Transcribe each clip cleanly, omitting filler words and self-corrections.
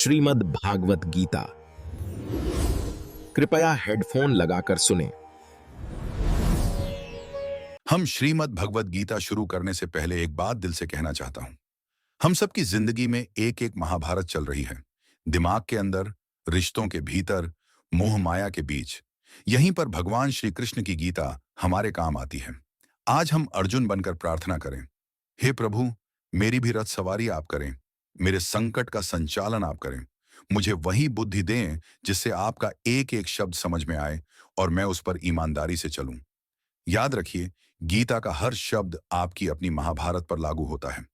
श्रीमद् भागवत गीता। कृपया हेडफोन लगाकर सुने। हम श्रीमद् भगवत गीता शुरू करने से पहले एक बात दिल से कहना चाहता हूं। हम सबकी जिंदगी में एक एक महाभारत चल रही है। दिमाग के अंदर, रिश्तों के भीतर, मोह माया के बीच। यहीं पर भगवान श्री कृष्ण की गीता हमारे काम आती है। आज हम अर्जुन बनकर प्रार्थना करें। हे प्रभु, मेरी भी रथ सवारी आप करें। मेरे संकट का संचालन आप करें। मुझे वही बुद्धि दें जिससे आपका एक एक शब्द समझ में आए और मैं उस पर ईमानदारी से चलूं। याद रखिए, गीता का हर शब्द आपकी अपनी महाभारत पर लागू होता है।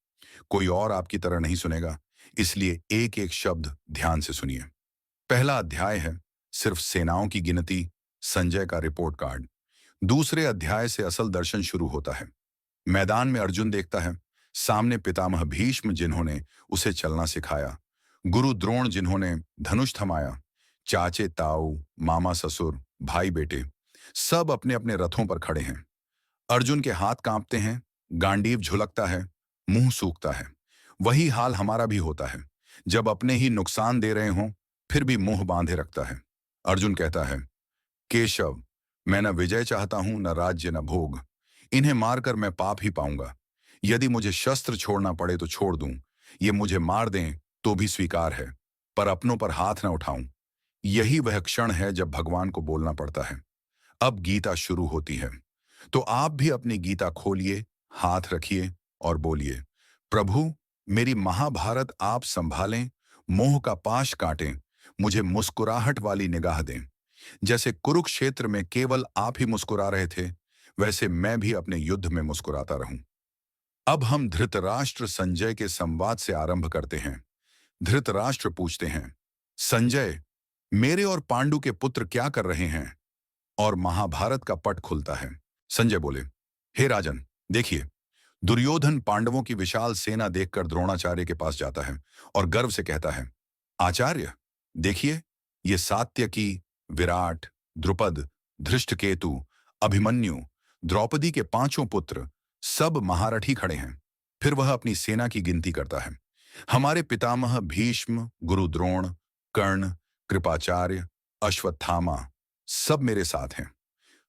कोई और आपकी तरह नहीं सुनेगा, इसलिए एक एक शब्द ध्यान से सुनिए। पहला अध्याय है सिर्फ सेनाओं की गिनती, संजय का रिपोर्ट कार्ड। दूसरे अध्याय से असल दर्शन शुरू होता है। मैदान में अर्जुन देखता है, सामने पितामह भीष्म जिन्होंने उसे चलना सिखाया, गुरु द्रोण जिन्होंने धनुष थमाया, चाचे ताऊ, मामा ससुर, भाई बेटे सब अपने अपने रथों पर खड़े हैं। अर्जुन के हाथ कांपते हैं, गांडीव झुलकता है, मुंह सूखता है। वही हाल हमारा भी होता है, जब अपने ही नुकसान दे रहे हों फिर भी मुंह बांधे रखता है। अर्जुन कहता है, केशव, मैं न विजय चाहता हूं, न राज्य, न भोग। इन्हें मारकर मैं पाप ही पाऊंगा। यदि मुझे शस्त्र छोड़ना पड़े तो छोड़ दूं, ये मुझे मार दें तो भी स्वीकार है, पर अपनों पर हाथ न उठाऊं। यही वह क्षण है जब भगवान को बोलना पड़ता है। अब गीता शुरू होती है, तो आप भी अपनी गीता खोलिए, हाथ रखिए और बोलिए, प्रभु, मेरी महाभारत आप संभालें, मोह का पाश काटें, मुझे मुस्कुराहट वाली निगाह दें। जैसे कुरुक्षेत्र में केवल आप ही मुस्कुरा रहे थे, वैसे मैं भी अपने युद्ध में मुस्कुराता रहूं। अब हम धृतराष्ट्र संजय के संवाद से आरंभ करते हैं। धृतराष्ट्र पूछते हैं, संजय, मेरे और पांडु के पुत्र क्या कर रहे हैं? और महाभारत का पट खुलता है। संजय बोले, हे राजन, देखिए, दुर्योधन पांडवों की विशाल सेना देखकर द्रोणाचार्य के पास जाता है और गर्व से कहता है, आचार्य, देखिए, ये सात्यकी, विराट, द्रुपद, धृष्टकेतु, अभिमन्यु, द्रौपदी के पांचों पुत्र सब महारथी खड़े हैं। फिर वह अपनी सेना की गिनती करता है। हमारे पितामह भीष्म, गुरु द्रोण, कर्ण, कृपाचार्य, अश्वत्थामा सब मेरे साथ हैं।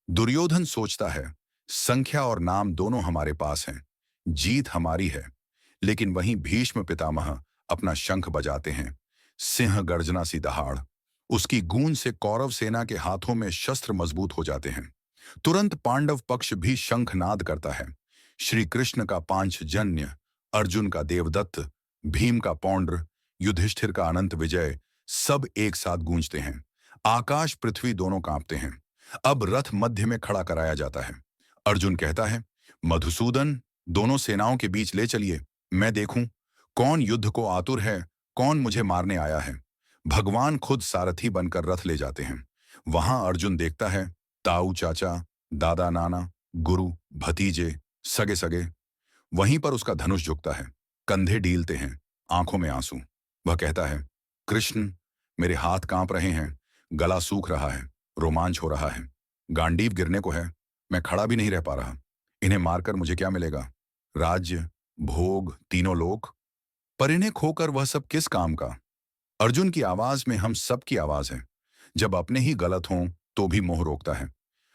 दुर्योधन सोचता है, संख्या और नाम दोनों हमारे पास हैं, जीत हमारी है। लेकिन वहीं भीष्म पितामह अपना शंख बजाते हैं। सिंह गर्जना सी दहाड़, उसकी गूंज से कौरव सेना के हाथों में शस्त्र मजबूत हो जाते हैं। तुरंत पांडव पक्ष भी शंखनाद करता है। श्री कृष्ण का पांचजन्य, अर्जुन का देवदत्त, भीम का पौंड्र, युधिष्ठिर का अनंत विजय सब एक साथ गूंजते हैं। आकाश पृथ्वी दोनों कांपते हैं। अब रथ मध्य में खड़ा कराया जाता है। अर्जुन कहता है, मधुसूदन, दोनों सेनाओं के बीच ले चलिए, मैं देखूं कौन युद्ध को आतुर है, कौन मुझे मारने आया है। भगवान खुद सारथी बनकर रथ ले जाते हैं। वहां अर्जुन देखता है, ताऊ चाचा, दादा नाना, गुरु, भतीजे, सगे सगे। वहीं पर उसका धनुष झुकता है, कंधे ढीलते हैं, आंखों में आंसू। वह कहता है, कृष्ण, मेरे हाथ कांप रहे हैं, गला सूख रहा है, रोमांच हो रहा है, गांडीव गिरने को है, मैं खड़ा भी नहीं रह पा रहा। इन्हें मारकर मुझे क्या मिलेगा? राज्य, भोग, तीनों लोक। पर इन्हें खोकर वह सब किस काम का? अर्जुन की आवाज में हम सब की आवाज है। जब अपने ही गलत हों तो भी मोह रोकता है।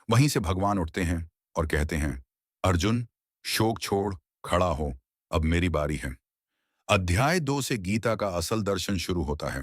वहीं से भगवान उठते हैं और कहते हैं, अर्जुन, शोक छोड़, खड़ा हो, अब मेरी बारी है। अध्याय 2 से गीता का असल दर्शन शुरू होता है।